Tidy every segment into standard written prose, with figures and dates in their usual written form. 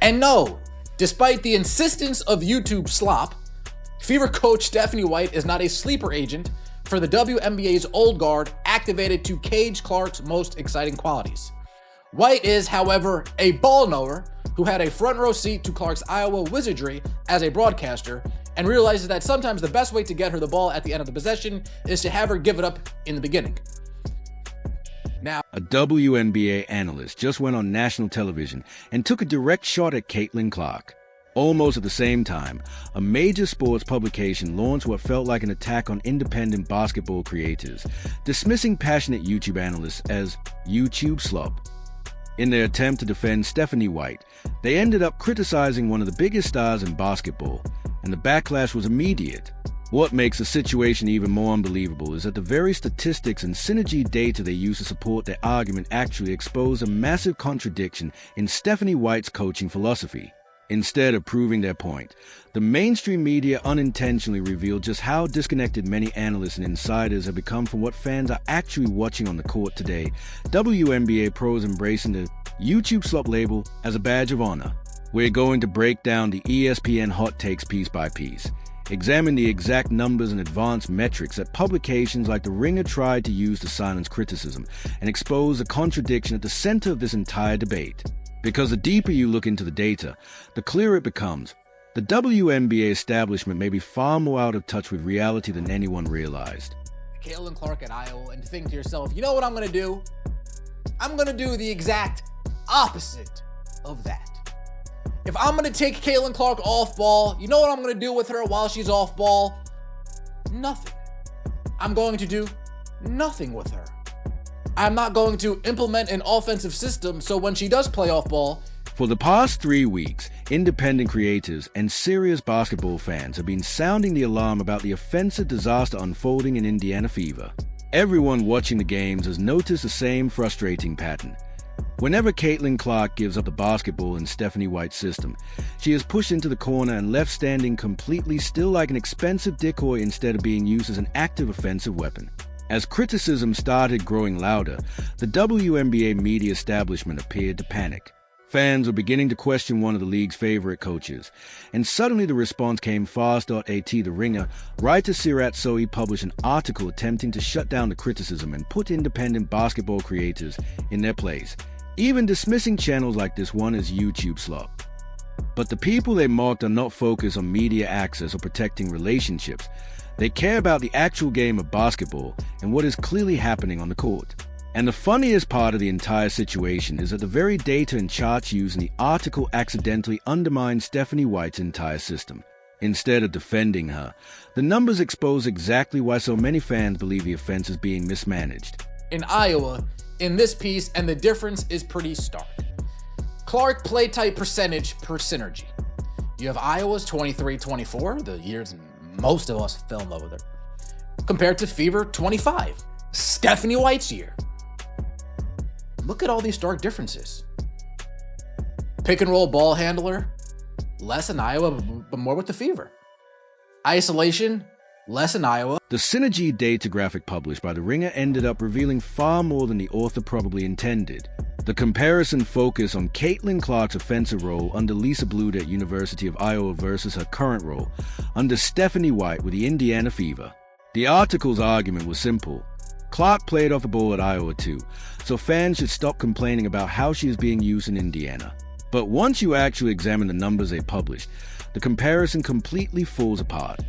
And no, despite the insistence of YouTube Slop, Fever coach Stephanie White is not a sleeper agent for the WNBA's old guard activated to cage Clark's most exciting qualities. White is, however, a ball knower who had a front row seat to Clark's Iowa wizardry as a broadcaster and realizes that sometimes the best way to get her the ball at the end of the possession is to have her give it up in the beginning. Now, a WNBA analyst just went on national television and took a direct shot at Caitlin Clark. Almost at the same time, a major sports publication launched what felt like an attack on independent basketball creators, dismissing passionate YouTube analysts as YouTube Slop. In their attempt to defend Stephanie White, they ended up criticizing one of the biggest stars in basketball, and the backlash was immediate. What makes the situation even more unbelievable is that the very statistics and synergy data they use to support their argument actually expose a massive contradiction in Stephanie White's coaching philosophy. Instead of proving their point, the mainstream media unintentionally revealed just how disconnected many analysts and insiders have become from what fans are actually watching on the court today. WNBA pros embracing the YouTube Slop label as a badge of honor. We're going to break down the ESPN hot takes piece by piece, examine the exact numbers and advanced metrics that publications like The Ringer tried to use to silence criticism, and expose the contradiction at the center of this entire debate. Because the deeper you look into the data, the clearer it becomes. The WNBA establishment may be far more out of touch with reality than anyone realized. Caitlin Clark at Iowa, and think to yourself, you know what I'm going to do? I'm going to do the exact opposite of that. If I'm going to take Caitlin Clark off ball, you know what I'm going to do with her while she's off ball? Nothing. I'm going to do nothing with her. I'm not going to implement an offensive system so when she does play off ball. For the past 3 weeks, independent creators and serious basketball fans have been sounding the alarm about the offensive disaster unfolding in Indiana Fever. Everyone watching the games has noticed the same frustrating pattern. Whenever Caitlin Clark gives up the basketball in Stephanie White's system, she is pushed into the corner and left standing completely still like an expensive decoy instead of being used as an active offensive weapon. As criticism started growing louder, the WNBA media establishment appeared to panic. Fans were beginning to question one of the league's favorite coaches, and suddenly the response came fast. At The Ringer, writer Sirat Sohi published an article attempting to shut down the criticism and put independent basketball creators in their place, even dismissing channels like this one as YouTube Slop. But the people they mocked are not focused on media access or protecting relationships. They care about the actual game of basketball and what is clearly happening on the court. And the funniest part of the entire situation is that the very data and charts used in the article accidentally undermine Stephanie White's entire system. Instead of defending her, the numbers expose exactly why so many fans believe the offense is being mismanaged. In Iowa, in this piece, and the difference is pretty stark. Clark play type percentage per synergy. You have Iowa's 23-24, the years most of us fell in love with her, compared to Fever 25, Stephanie White's year. Look at all these stark differences. Pick and roll ball handler, less in Iowa, but more with the Fever. Isolation, less in Iowa. The synergy data graphic published by The Ringer ended up revealing far more than the author probably intended. The comparison focused on Caitlin Clark's offensive role under Lisa Bluder at University of Iowa versus her current role under Stephanie White with the Indiana Fever. The article's argument was simple. Clark played off the ball at Iowa too, so fans should stop complaining about how she is being used in Indiana. But once you actually examine the numbers they published, the comparison completely falls apart.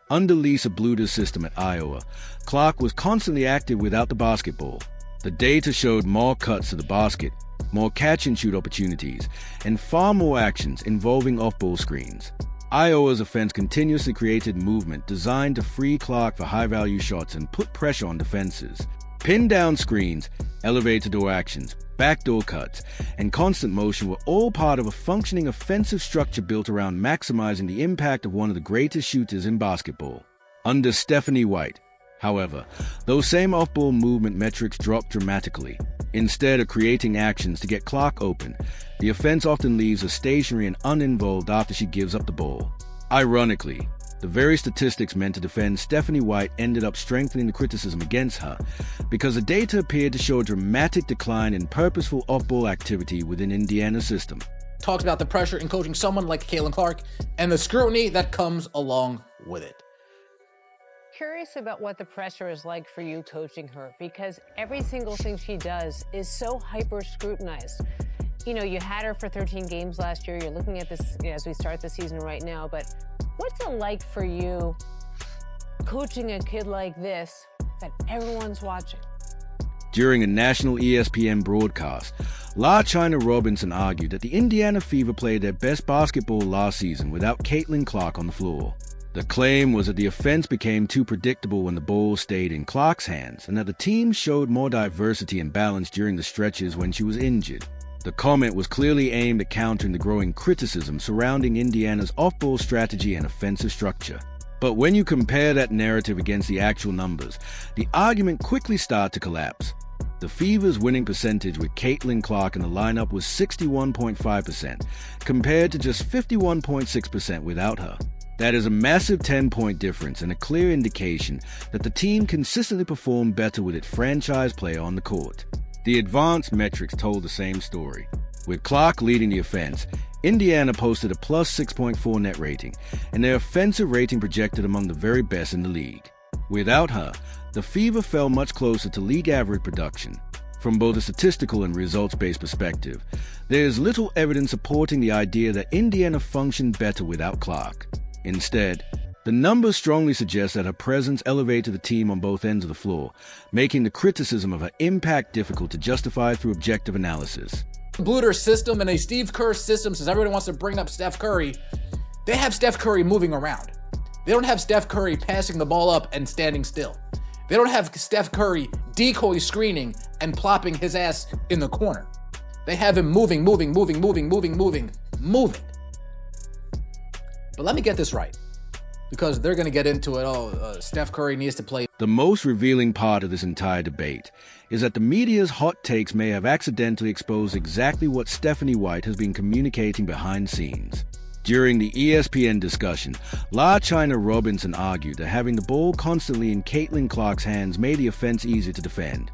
Under Lisa Bluder's system at Iowa, Clark was constantly active without the basketball. The data showed more cuts to the basket, more catch-and-shoot opportunities, and far more actions involving off-ball screens. Iowa's offense continuously created movement designed to free Clark for high-value shots and put pressure on defenses. Pin-down screens, elevator-door actions, backdoor cuts, and constant motion were all part of a functioning offensive structure built around maximizing the impact of one of the greatest shooters in basketball. Under Stephanie White, however, those same off-ball movement metrics dropped dramatically. Instead of creating actions to get Clark open, the offense often leaves her stationary and uninvolved after she gives up the ball. Ironically, the very statistics meant to defend Stephanie White ended up strengthening the criticism against her because the data appeared to show a dramatic decline in purposeful off-ball activity within Indiana's system. talks about the pressure in coaching someone like Caitlin Clark and the scrutiny that comes along with it. Curious about what the pressure is like for you coaching her, because every single thing she does is so hyper scrutinized. You know, you had her for 13 games last year. You're looking at this as we start the season right now, but what's it like for you coaching a kid like this that everyone's watching? During a national ESPN broadcast, La China Robinson argued that the Indiana Fever played their best basketball last season without Caitlin Clark on the floor. The claim was that the offense became too predictable when the ball stayed in Clark's hands, and that the team showed more diversity and balance during the stretches when she was injured. The comment was clearly aimed at countering the growing criticism surrounding Indiana's off-ball strategy and offensive structure. But when you compare that narrative against the actual numbers, the argument quickly started to collapse. The Fever's winning percentage with Caitlin Clark in the lineup was 61.5%, compared to just 51.6% without her. That is a massive 10-point difference and a clear indication that the team consistently performed better with its franchise player on the court. The advanced metrics told the same story. With Clark leading the offense, Indiana posted a plus 6.4 net rating, and their offensive rating projected among the very best in the league. Without her, the Fever fell much closer to league average production. From both a statistical and results-based perspective, there is little evidence supporting the idea that Indiana functioned better without Clark. Instead, the numbers strongly suggest that her presence elevated the team on both ends of the floor, making the criticism of her impact difficult to justify through objective analysis. Bluter system and a Steve Kerr system, since everybody wants to bring up Steph Curry, they have Steph Curry moving around. They don't have Steph Curry passing the ball up and standing still. They don't have Steph Curry decoy screening and plopping his ass in the corner. They have him moving. But let me get this right, because they're going to get into it. Steph Curry needs to play. The most revealing part of this entire debate is that the media's hot takes may have accidentally exposed exactly what Stephanie White has been communicating behind the scenes. During the ESPN discussion, La China Robinson argued that having the ball constantly in Caitlin Clark's hands made the offense easier to defend,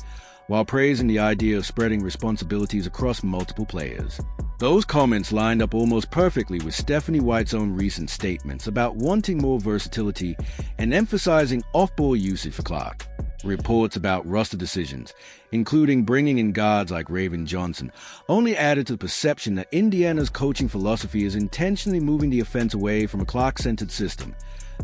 while praising the idea of spreading responsibilities across multiple players. Those comments lined up almost perfectly with Stephanie White's own recent statements about wanting more versatility and emphasizing off-ball usage for Clark. Reports about roster decisions, including bringing in guards like Raven Johnson, only added to the perception that Indiana's coaching philosophy is intentionally moving the offense away from a Clark-centered system.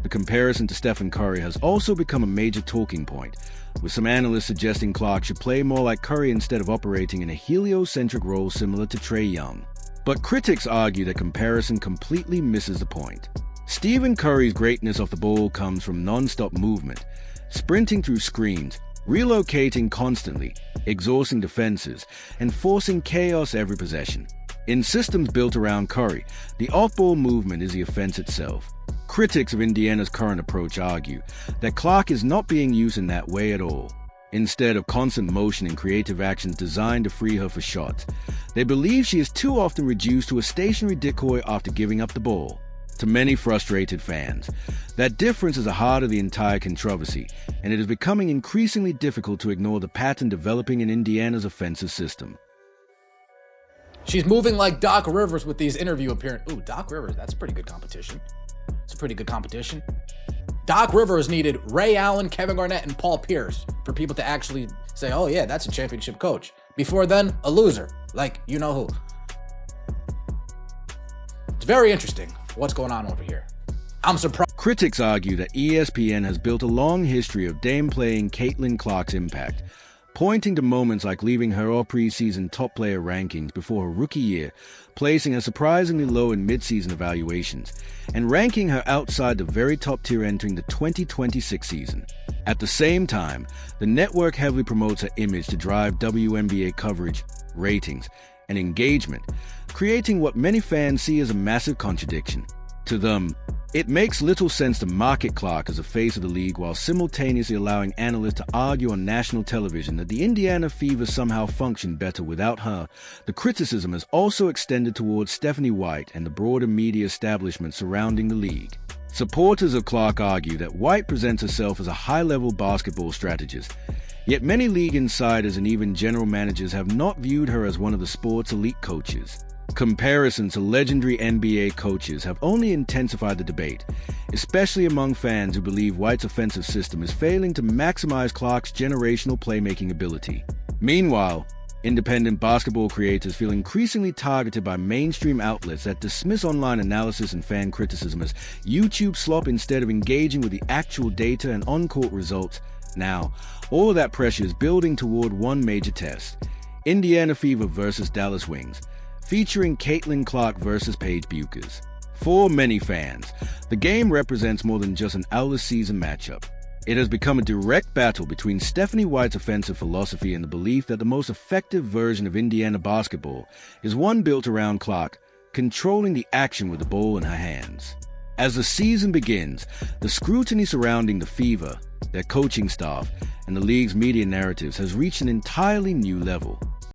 The comparison to Stephen Curry has also become a major talking point, with some analysts suggesting Clark should play more like Curry instead of operating in a heliocentric role similar to Trae Young. But critics argue that comparison completely misses the point. Stephen Curry's greatness off the ball comes from non-stop movement, sprinting through screens, relocating constantly, exhausting defenses, and forcing chaos every possession. In systems built around Curry, the off-ball movement is the offense itself. Critics of Indiana's current approach argue that Clark is not being used in that way at all. Instead of constant motion and creative actions designed to free her for shots, they believe she is too often reduced to a stationary decoy after giving up the ball. To many frustrated fans, that difference is the heart of the entire controversy, and it is becoming increasingly difficult to ignore the pattern developing in Indiana's offensive system. She's moving like Doc Rivers with these interview appearances. Ooh, Doc Rivers, that's a pretty good competition. It's a pretty good competition. Doc Rivers needed Ray Allen, Kevin Garnett, and Paul Pierce for people to actually say, oh yeah, that's a championship coach. Before then, a loser, like you know who. It's very interesting what's going on over here. I'm surprised. Critics argue that ESPN has built a long history of downplaying Caitlin Clark's impact, pointing to moments like leaving her all preseason top player rankings before her rookie year, placing her surprisingly low in midseason evaluations, and ranking her outside the very top tier entering the 2026 season. At the same time, the network heavily promotes her image to drive WNBA coverage, ratings, and engagement, creating what many fans see as a massive contradiction. To them, it makes little sense to market Clark as a face of the league while simultaneously allowing analysts to argue on national television that the Indiana Fever somehow functioned better without her. The criticism has also extended towards Stephanie White and the broader media establishment surrounding the league. Supporters of Clark argue that White presents herself as a high-level basketball strategist, yet many league insiders and even general managers have not viewed her as one of the sport's elite coaches. Comparisons to legendary NBA coaches have only intensified the debate, especially among fans who believe White's offensive system is failing to maximize Clark's generational playmaking ability. Meanwhile, independent basketball creators feel increasingly targeted by mainstream outlets that dismiss online analysis and fan criticism as YouTube slop instead of engaging with the actual data and on-court results. Now, all of that pressure is building toward one major test: Indiana Fever versus Dallas Wings, featuring Caitlin Clark versus Paige Bueckers. For many fans, the game represents more than just an out-of-season matchup. It has become a direct battle between Stephanie White's offensive philosophy and the belief that the most effective version of Indiana basketball is one built around Clark controlling the action with the ball in her hands. As the season begins, the scrutiny surrounding the Fever, their coaching staff, and the league's media narratives has reached an entirely new level.